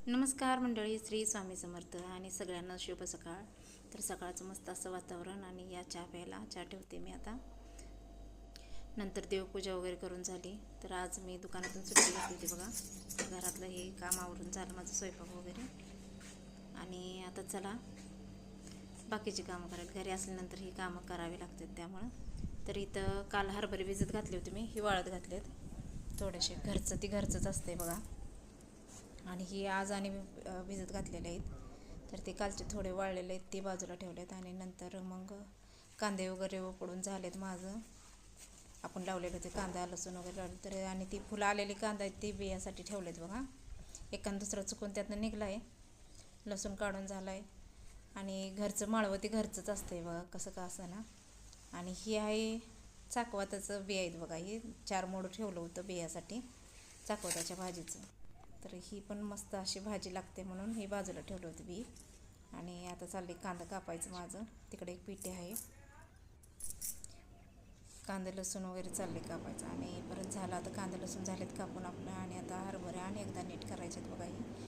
नमस्कार मंडळी, श्री स्वामी समर्थ आणि सगळ्यांना शुभ सकाळ. तर सकाळचं मस्त असं वातावरण आणि या चहा प्यायला चहा ठेवते मी आता. नंतर देवपूजा वगैरे करून झाली. तर आज मी दुकानातून सुट्टी घेतली होती बघा. घरातलं हे काम आवरून झालं माझं, स्वयंपाक वगैरे. आणि आता चला बाकीची कामं करायला, घरी असल्यानंतर ही कामं करावी लागतात त्यामुळं. तर इथं काल हरभरे भिजत घातले होते मी, हिवाळत घातलेत थोडेसे. घरचंच असते बघा. आणि ही आज आणि भिजत घातलेले आहेत. तर ते कालचे थोडे वाळलेले आहेत, ते बाजूला ठेवलेत. आणि नंतर मग कांदे वगैरे पडून झालेत माझं. आपण लावलेले होते कांदा लसूण वगैरे लावले. तर आणि ती फुलं आलेली कांदा आहेत ती बियासाठी ठेवलेत बघा. एकान दुसरं चुकून त्यातनं निघलं आहे. लसूण काढून झाला आहे. आणि घरचं माळवं ते घरचंच असतंय बघा, कसं का असं ना. आणि ही आहे चाकवाताचं बिया आहेत बघा. ही 4 मोड ठेवलं होतं बियासाठी चाकवताच्या भाजीचं. तर ही पण मस्त अशी भाजी लागते म्हणून ही बाजूला ठेवली होती बी. आणि आता चालले कांदा कापायचं माझं. तिकडे एक पिठी आहे, कांदा लसूण वगैरे चालले कापायचं. आणि परत झालं आता कांदा लसूण झालेत कापून आपलं. आणि आता हरभरे आणि एकदा नीट करायचे आहेत बघा. ही